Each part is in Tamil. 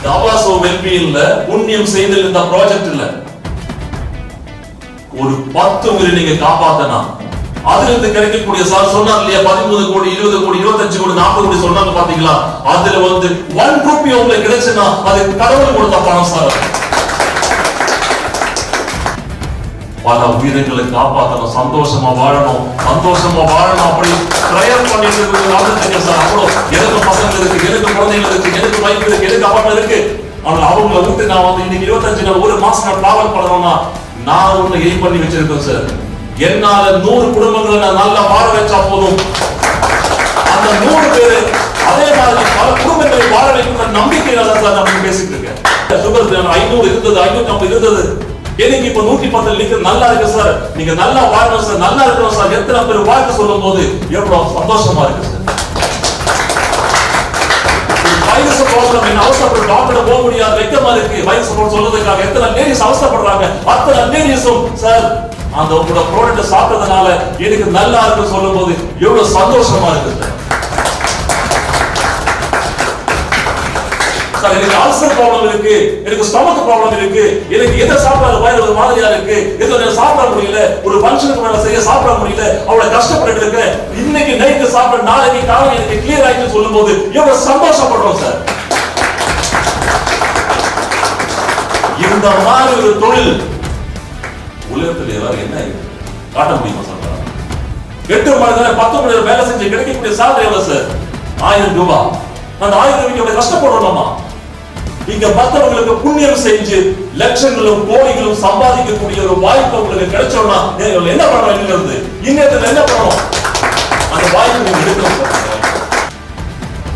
ஆவாசோ வெல்பீயிங்ல புண்ணியம் செய்தல் இந்த ப்ராஜெக்ட் இல்ல. ஒரு 10 உயிரை நீங்க காப்பாத்தனா அதுல இருந்து கிடைக்கக்கூடிய சார் சொன்னார் இல்லையா 13 கோடி 20 கோடி 25 கோடி 40 கோடி சொன்னாங்க பாத்தீங்களா, அதுல வந்து 1 ரூபி உங்களுக்கு கிடைச்சுன்னா அது கடவுள் கொடுத்த பணம் சார். பல உயிர்களை காப்பாற்றணும், சந்தோஷமா வாழணும் அப்படி ட்ரையல் பண்ணிட்டு இருக்கிறது சார். அவ்வளோ எனக்கு பசங்க இருக்கு, எனக்கு குழந்தைகள் இருக்கு, எனக்கு வைஃப் இருக்கு, எனக்கு அப்பாட்ட இருக்கு. ஆனா அவங்களை விட்டு நான் வந்து இன்னைக்கு 25 நாள் ஒரு மாசம் நான் டிராவல் பண்ணணும்னா நான் ஒண்ணு எய்ம் பண்ணி வச்சிருக்கேன் சார். என்னால 100 குடும்பங்களை நான் நல்லா வாழ வச்சா போதும். அந்த 100 பேரு அதே மாதிரி பல குடும்பங்களை வாழ வைக்கிற நம்பிக்கையில தான் சார் நம்ம பேசிட்டு இருக்கேன். சுகர் 500 இருந்தது, 550 இருந்தது, எனக்கு இப்ப 110 லிட்டர் நல்லா இருக்கு சார். நீங்க நல்லா வாழணும் சார், நல்லா இருக்கணும் சார். எத்தனை பேர் வாழ்க்கை சொல்லும் போது எவ்வளவு சந்தோஷமா இருக்கு சார். வயசு ப்ராப்ளம் என்ன அவசரப்பட்டு டாக்டர் போக முடியாது, வெக்கமா இருக்கு வயசு ப்ராப்ளம் சொல்றதுக்காக எத்தனை லேடிஸ் அவசரப்படுறாங்க. அத்தனை லேடிஸும் சார் அந்த உங்களோட ப்ராடக்ட் சாப்பிட்டதுனால எனக்கு நல்லா இருக்கு சொல்லும் போது எவ்வளவு சந்தோஷமா இருக்கு சார். எனக்கு அல்சர் ப்ராப்ளம் இருக்கு, எனக்கு ஸ்டொமக் ப்ராப்ளம் இருக்கு, எனக்கு எதை சாப்பிடாத வயிறு ஒரு மாதிரியா இருக்கு, எதை சாப்பிட முடியல, ஒரு ஃபங்க்ஷனுக்கு மேல செய்ய சாப்பிட முடியல, அவ்வளவு கஷ்டப்பட்டு இருக்கேன். இன்னைக்கு நைட்டு சாப்பிட நாளைக்கு காலை எனக்கு கிளியர் ஆயிட்டு சொல்லும் போது எவ்வளவு சந்தோஷப்படுறோம் சார். இந்த மாதிரி ஒரு தொழில் உலகத்தில் யாரும் என்ன காட்ட முடியுமா சொல்றாங்க. 8 மணி நேரம் 10 மணி நேரம் வேலை செஞ்சு கிடைக்கக்கூடிய சாலரி எவ்வளவு சார்? 1000 ரூபாய். அந்த 1000 ரூபாய்க்கு கஷ்டப்படுறோமா? இங்க மற்றவங்களுக்கு புண்ணியம் செஞ்சு லட்சங்களும் கோடிகளும் சம்பாதிக்கக்கூடிய ஒரு வாய்ப்பு உங்களுக்கு கிடைச்சோம்னா என்ன பண்றோம்? இருந்து இன்னத்துல என்ன பண்ணணும்? அந்த வாய்ப்பு நீங்க எடுக்கணும்.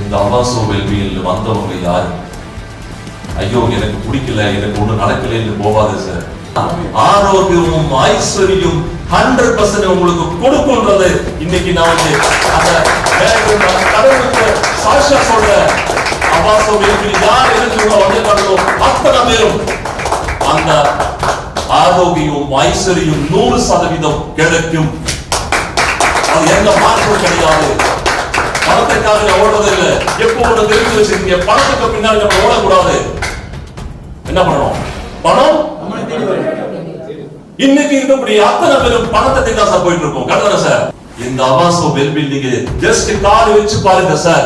இந்த ஆவாசோ வெல்பீயிங்ல வந்தவங்க யாரு? ஐயோ எனக்கு பிடிக்கல, எனக்கு ஒண்ணு நடக்கல என்று போவாது சார். ஆரோக்கியமும் ஐஸ்வர்யம் 100% உங்களுக்கு கொடுக்கும்ன்றது இன்னைக்கு நான் வந்து அந்த கடவுளுக்கு சாட்சியா சொல்றேன். ஆவாசோ வெல்பீயிங் யார் எனக்கு வந்திருக்காங்களோ அத்தனை பேரும் அந்த ஆரோக்கியம் ஐஸ்வர்யம் 100% கிடைக்கும். அது எந்த மாற்றம் கிடையாது. பணத்துக்காக ஓடுறது இல்லை. எப்போ ஒண்ணு தெரிஞ்சு வச்சிருக்கீங்க, பணத்துக்கு பின்னாடி நம்ம ஓடக்கூடாது. என்ன பண்ணணும்? பணம் இன்னைக்கு இருக்கக்கூடிய அத்தனை பேரும் பணத்தை தான் சார் போயிட்டு இருக்கோம். கரெக்டா சார்? இந்த ஆவாசோ வெல்பீயிங் ஜஸ்ட் கால் வச்சு பாருங்க சார்,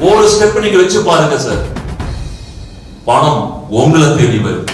ஒரு ஸ்டெப் நீங்க வச்சு பாருங்க சார், பணம் உங்களை தேடி வரும்.